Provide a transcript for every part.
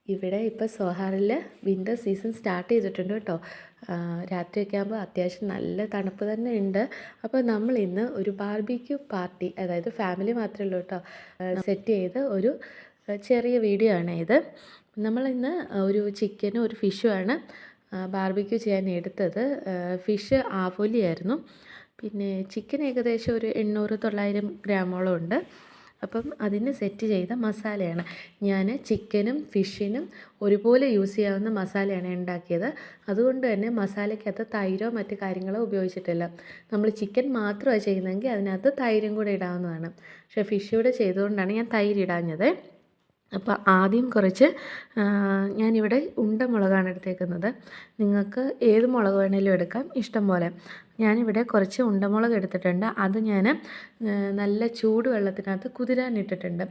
ഇവിടെ ഇപ്പോൾ സോഹാറിൽ winter season start ചെയ്തിട്ടുണ്ട് കേട്ടോ. രാത്രിയൊക്കെ ആകുമ്പോൾ അത്യാവശ്യം നല്ല തണുപ്പ് തന്നെ ഉണ്ട്. അപ്പോൾ നമ്മൾ ഇന്ന് ഒരു ബാർബിക്യൂ പാർട്ടി, അതായത് ഫാമിലി മാത്രമേ ഉള്ളൂ കേട്ടോ, സെറ്റ് ചെയ്ത് ഒരു ചെറിയ വീഡിയോ ആണ് ഇത്. നമ്മളിന്ന് ഒരു ചിക്കനും ഒരു ഫിഷുമാണ് ബാർബിക്യൂ ചെയ്യാൻ എടുത്തത്. ഫിഷ് ആവോലിയായിരുന്നു. പിന്നെ ചിക്കൻ ഏകദേശം ഒരു 800-900 ഗ്രാമോളം ഉണ്ട്. അപ്പം അതിന് സെറ്റ് ചെയ്ത മസാലയാണ്. ഞാൻ ചിക്കനും ഫിഷിനും ഒരുപോലെ യൂസ് ചെയ്യാവുന്ന മസാലയാണ് ഉണ്ടാക്കിയത്. അതുകൊണ്ട് തന്നെ മസാലയ്ക്കകത്ത് തൈരോ മറ്റു കാര്യങ്ങളോ ഉപയോഗിച്ചിട്ടില്ല. നമ്മൾ ചിക്കൻ മാത്രമാണ് ചെയ്യുന്നതെങ്കിൽ അതിനകത്ത് തൈരും കൂടെ ഇടാവുന്നതാണ്. പക്ഷേ ഫിഷ് കൂടെ ചെയ്തുകൊണ്ടാണ് ഞാൻ തൈര് ഇടാഞ്ഞത്. അപ്പോൾ ആദ്യം കുറച്ച് ഞാനിവിടെ മുളകാണ് എടുത്തേക്കുന്നത്. നിങ്ങൾക്ക് ഏത് മുളക് വേണേലും എടുക്കാം, ഇഷ്ടം പോലെ. ഞാനിവിടെ കുറച്ച് ഉണ്ടമുളക് എടുത്തിട്ടുണ്ട്. അത് ഞാൻ നല്ല ചൂടുവെള്ളത്തിനകത്ത് കുതിരാനിട്ടിട്ടുണ്ട്.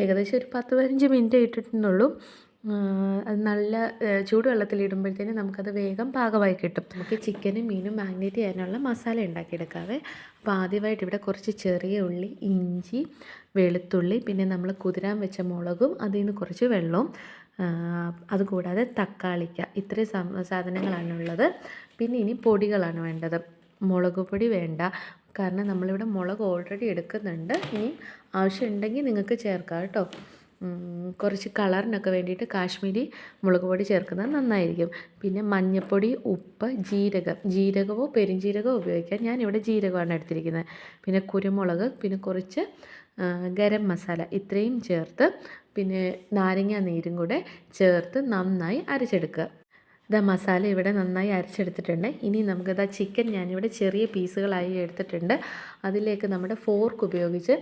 ഏകദേശം ഒരു 10-15 മിനിറ്റ് ഇട്ടിട്ടുള്ളൂ. അത് നല്ല ചൂടുവെള്ളത്തിലിടുമ്പോഴത്തേന് നമുക്കത് വേഗം പാകമായി കിട്ടും. നമുക്ക് ചിക്കനും മീനും മാഗ്നേറ്റ് ചെയ്യാനുള്ള മസാല ഉണ്ടാക്കിയെടുക്കാവേ. അപ്പോൾ ആദ്യമായിട്ട് ഇവിടെ കുറച്ച് ചെറിയ ഉള്ളി, ഇഞ്ചി, വെളുത്തുള്ളി, പിന്നെ നമ്മൾ കുതിരാൻ വെച്ച മുളകും അതിൽ നിന്ന് കുറച്ച് വെള്ളവും, അതുകൂടാതെ തക്കാളിക്ക, ഇത്രയും സാധനങ്ങളാണുള്ളത്. പിന്നെ ഇനി പൊടികളാണ് വേണ്ടത്. മുളക് പൊടി വേണ്ട, കാരണം നമ്മളിവിടെ മുളക് ഓൾറെഡി എടുക്കുന്നുണ്ട്. ഇനി ആവശ്യമുണ്ടെങ്കിൽ നിങ്ങൾക്ക് ചേർക്കാം കേട്ടോ. കുറച്ച് കളറിനൊക്കെ വേണ്ടിയിട്ട് കാശ്മീരി മുളക് പൊടി ചേർക്കുന്നത് നന്നായിരിക്കും. പിന്നെ മഞ്ഞൾപ്പൊടി, ഉപ്പ്, ജീരകമോ പെരുംജീരകമോ ഉപയോഗിക്കാം. ഞാനിവിടെ ജീരകമാണ് എടുത്തിരിക്കുന്നത്. പിന്നെ കുരുമുളക്, പിന്നെ കുറച്ച് ഗരം മസാല, ഇത്രയും ചേർത്ത് പിന്നെ നാരങ്ങ നീരും കൂടെ ചേർത്ത് നന്നായി അരച്ചെടുക്കുക. ഇതാ മസാല ഇവിടെ നന്നായി അരച്ചെടുത്തിട്ടുണ്ട്. ഇനി നമുക്കിതാ ചിക്കൻ ഞാനിവിടെ ചെറിയ പീസുകളായി എടുത്തിട്ടുണ്ട്. അതിലേക്ക് നമ്മുടെ ഫോർക്ക് ഉപയോഗിച്ച്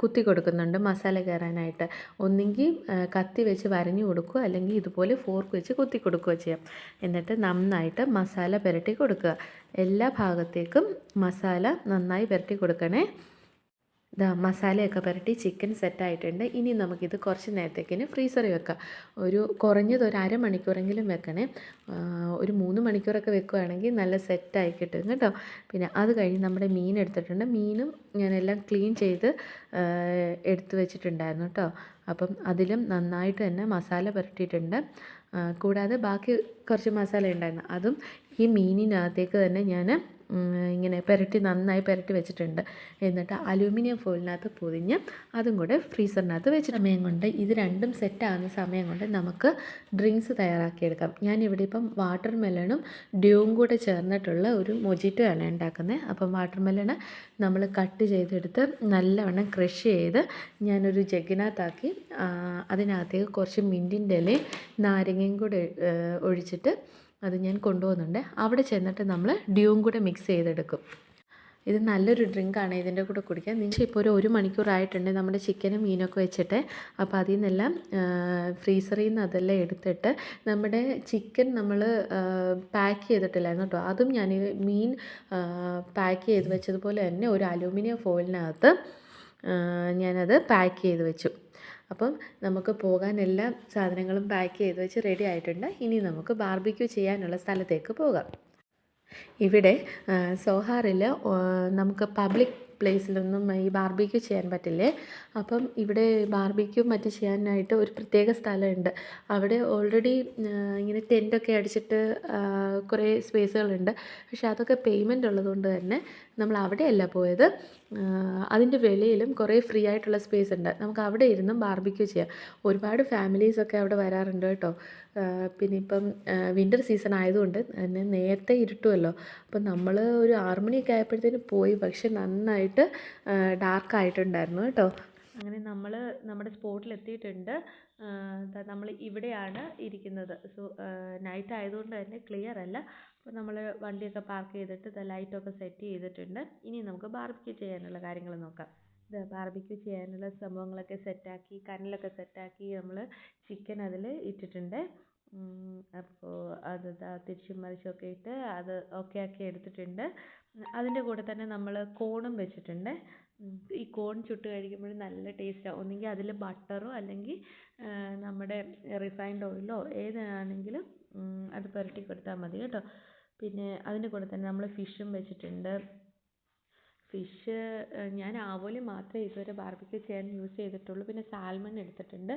കുത്തി കൊടുക്കുന്നുണ്ട് മസാല കയറാനായിട്ട്. ഒന്നെങ്കിൽ കത്തി വെച്ച് വരഞ്ഞു കൊടുക്കുക, അല്ലെങ്കിൽ ഇതുപോലെ ഫോർക്ക് വെച്ച് കുത്തി കൊടുക്കുകയോ ചെയ്യാം. എന്നിട്ട് നന്നായിട്ട് മസാല പുരട്ടി കൊടുക്കുക. എല്ലാ ഭാഗത്തേക്കും മസാല നന്നായി പുരട്ടി കൊടുക്കണേ. മസാലയൊക്കെ പുരട്ടി ചിക്കൻ സെറ്റായിട്ടുണ്ട്. ഇനി നമുക്കിത് കുറച്ച് നേരത്തേക്കിന് ഫ്രീസറിൽ വെക്കാം. കുറഞ്ഞത് ഒരു അരമണിക്കൂറെങ്കിലും വെക്കണേ. ഒരു 3 മണിക്കൂറൊക്കെ വെക്കുകയാണെങ്കിൽ നല്ല സെറ്റായി കിട്ടും കേട്ടോ. പിന്നെ അത് കഴിഞ്ഞ് നമ്മുടെ മീൻ എടുത്തിട്ടുണ്ട്. മീനും ഞാനെല്ലാം ക്ലീൻ ചെയ്ത് എടുത്ത് വെച്ചിട്ടുണ്ടായിരുന്നു കേട്ടോ. അപ്പം അതിലും നന്നായിട്ട് തന്നെ മസാല പുരട്ടിയിട്ടുണ്ട്. കൂടാതെ ബാക്കി കുറച്ച് മസാല ഉണ്ടായിരുന്നു, അതും ഈ മീനിനകത്തേക്ക് തന്നെ ഞാൻ ഇങ്ങനെ നന്നായി പുരട്ടി വെച്ചിട്ടുണ്ട്. എന്നിട്ട് അലൂമിനിയം ഫോയിലിനകത്ത് പൊതിഞ്ഞ് അതും കൂടെ ഫ്രീസറിനകത്ത് വെച്ച സമയം കൊണ്ട്, ഇത് രണ്ടും സെറ്റാകുന്ന സമയം കൊണ്ട് നമുക്ക് ഡ്രിങ്ക്സ് തയ്യാറാക്കിയെടുക്കാം. ഞാനിവിടെ ഇപ്പം വാട്ടർ മെലണും ഡ്യൂവും കൂടെ ചേർന്നിട്ടുള്ള ഒരു മൊജിറ്റോ ആണ് ഉണ്ടാക്കുന്നത്. അപ്പം വാട്ടർ മെലണ് നമ്മൾ കട്ട് ചെയ്തെടുത്ത് നല്ലവണ്ണം ക്രഷ് ചെയ്ത് ഞാനൊരു ജഗ്ഗിനകത്താക്കി അതിനകത്തേക്ക് കുറച്ച് മിൻറ്റിൻ്റെ ഇലയും നാരങ്ങയും കൂടെ ഒഴിച്ചിട്ട് അത് ഞാൻ കൊണ്ടുപോകുന്നുണ്ട്. അവിടെ ചെന്നിട്ട് നമ്മൾ ഡ്യൂവും കൂടെ മിക്സ് ചെയ്തെടുക്കും. ഇത് നല്ലൊരു ഡ്രിങ്കാണ് ഇതിൻ്റെ കൂടെ കുടിക്കാൻ. നിങ്ങൾ ഇപ്പോൾ ഒരു മണിക്കൂറായിട്ടുണ്ട് നമ്മുടെ ചിക്കനും മീനൊക്കെ വെച്ചിട്ട്. അപ്പോൾ അതിൽ നിന്നെല്ലാം ഫ്രീസറിൽ നിന്ന് അതെല്ലാം എടുത്തിട്ട് നമ്മുടെ ചിക്കൻ നമ്മൾ പാക്ക് ചെയ്തിട്ടില്ലായിരുന്നു കേട്ടോ. അതും ഞാൻ മീൻ പാക്ക് ചെയ്ത് വെച്ചതുപോലെ തന്നെ ഒരു അലൂമിനിയം ഫോയിലിനകത്ത് ഞാനത് പാക്ക് ചെയ്ത് വെച്ചു. അപ്പം നമുക്ക് പോകാൻ എല്ലാ സാധനങ്ങളും പാക്ക് ചെയ്ത് വെച്ച് റെഡി ആയിട്ടുണ്ട്. ഇനി നമുക്ക് ബാർബിക്യൂ ചെയ്യാനുള്ള സ്ഥലത്തേക്ക് പോകാം. ഇവിടെ സോഹാറിൽ നമുക്ക് പബ്ലിക് പ്ലേസിലൊന്നും ഈ ബാർബിക്യൂ ചെയ്യാൻ പറ്റില്ലേ. അപ്പം ഇവിടെ ബാർബിക്യൂ മറ്റ് ചെയ്യാനായിട്ട് ഒരു പ്രത്യേക സ്ഥലമുണ്ട്. അവിടെ ഓൾറെഡി ഇങ്ങനെ ടെൻറ്റൊക്കെ അടിച്ചിട്ട് കുറേ സ്പേസുകളുണ്ട്. പക്ഷെ അതൊക്കെ പേയ്മെൻ്റ് ഉള്ളതുകൊണ്ട് തന്നെ നമ്മൾ അവിടെയല്ല പോയത്. അതിൻ്റെ വെളിയിലും കുറേ ഫ്രീ ആയിട്ടുള്ള സ്പേസ് ഉണ്ട്. നമുക്ക് അവിടെ ഇരുന്നും ബാർബിക്യൂ ചെയ്യാം. ഒരുപാട് ഫാമിലീസൊക്കെ അവിടെ വരാറുണ്ട് കേട്ടോ. പിന്നെ ഇപ്പം വിൻ്റർ സീസൺ ആയതുകൊണ്ട് തന്നെ നേരത്തെ ഇരുട്ടുമല്ലോ. അപ്പം നമ്മൾ ഒരു 6 മണിയൊക്കെ ആയപ്പോഴത്തേന് പോയി. പക്ഷെ നന്നായിട്ട് ഡാർക്കായിട്ടുണ്ടായിരുന്നു കേട്ടോ. അങ്ങനെ നമ്മൾ നമ്മുടെ സ്പോട്ടിൽ എത്തിയിട്ടുണ്ട്. നമ്മൾ ഇവിടെയാണ് ഇരിക്കുന്നത്. നൈറ്റ് ആയതുകൊണ്ട് തന്നെ ക്ലിയർ അല്ല. അപ്പോൾ നമ്മൾ വണ്ടിയൊക്കെ പാർക്ക് ചെയ്തിട്ട് ലൈറ്റൊക്കെ സെറ്റ് ചെയ്തിട്ടുണ്ട്. ഇനി നമുക്ക് ബാർബിക്യൂ ചെയ്യാനുള്ള കാര്യങ്ങൾ നോക്കാം. ബാർബിക്യൂ ചെയ്യാനുള്ള സംഭവങ്ങളൊക്കെ സെറ്റാക്കി, കനലൊക്കെ സെറ്റാക്കി നമ്മൾ ചിക്കൻ അതിൽ ഇട്ടിട്ടുണ്ട്. അപ്പോൾ അത് തിരിച്ചും മറിച്ചൊക്കെ ഇട്ട് അത് ഓക്കെ ആക്കി എടുത്തിട്ടുണ്ട്. അതിൻ്റെ കൂടെ തന്നെ നമ്മൾ കോണും വെച്ചിട്ടുണ്ട്. ഈ കോൺ ചുട്ട് കഴിക്കുമ്പോൾ നല്ല ടേസ്റ്റാണ്. ഒന്നെങ്കിൽ അതിൽ ബട്ടറോ അല്ലെങ്കിൽ നമ്മുടെ റിഫൈൻഡ് ഓയിലോ ഏതാണെങ്കിലും അത് പുരട്ടി കൊടുത്താൽ മതി കേട്ടോ. പിന്നെ അതിൻ്റെ കൂടെ തന്നെ നമ്മൾ ഫിഷും വെച്ചിട്ടുണ്ട്. ഞാൻ ആവോലി മാത്രമേ ഇതുവരെ ബാർബിക്യൂ ചെയ്യാൻ യൂസ് ചെയ്തിട്ടുള്ളൂ. പിന്നെ സാൽമൺ എടുത്തിട്ടുണ്ട്.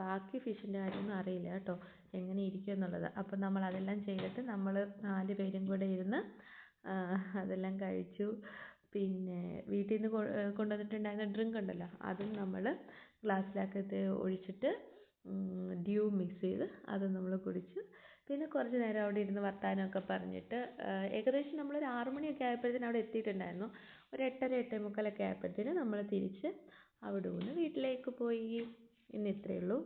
ബാക്കി ഫിഷിൻ്റെ കാര്യമൊന്നും അറിയില്ല കേട്ടോ, എങ്ങനെ ഇരിക്കും എന്നുള്ളത്. അപ്പോൾ നമ്മൾ അതെല്ലാം ചെയ്തിട്ട് നമ്മൾ 4 പേരും കൂടെ ഇരുന്ന് അതെല്ലാം കഴിച്ചു. പിന്നെ വീട്ടിൽ നിന്ന് കൊണ്ടുവന്നിട്ടുണ്ടായിരുന്ന ഡ്രിങ്ക് ഉണ്ടല്ലോ, അതും നമ്മൾ ഗ്ലാസ്സിലാക്കത്ത് ഒഴിച്ചിട്ട് ഡ്യൂ മിക്സ് ചെയ്ത് അത് നമ്മൾ കുടിച്ചു. പിന്നെ കുറച്ച് നേരം അവിടെ ഇരുന്ന് വർത്താനമൊക്കെ പറഞ്ഞിട്ട് ഏകദേശം നമ്മളൊരു 6 മണിയൊക്കെ ആയപ്പോഴത്തേനും അവിടെ എത്തിയിട്ടുണ്ടായിരുന്നു. ഒരു 8:30 8:45 ആയപ്പോഴത്തേനും നമ്മൾ തിരിച്ച് അവിടെ നിന്ന് വീട്ടിലേക്ക് പോയി. ഇന്ന് ഇത്രയേ ഉള്ളൂ.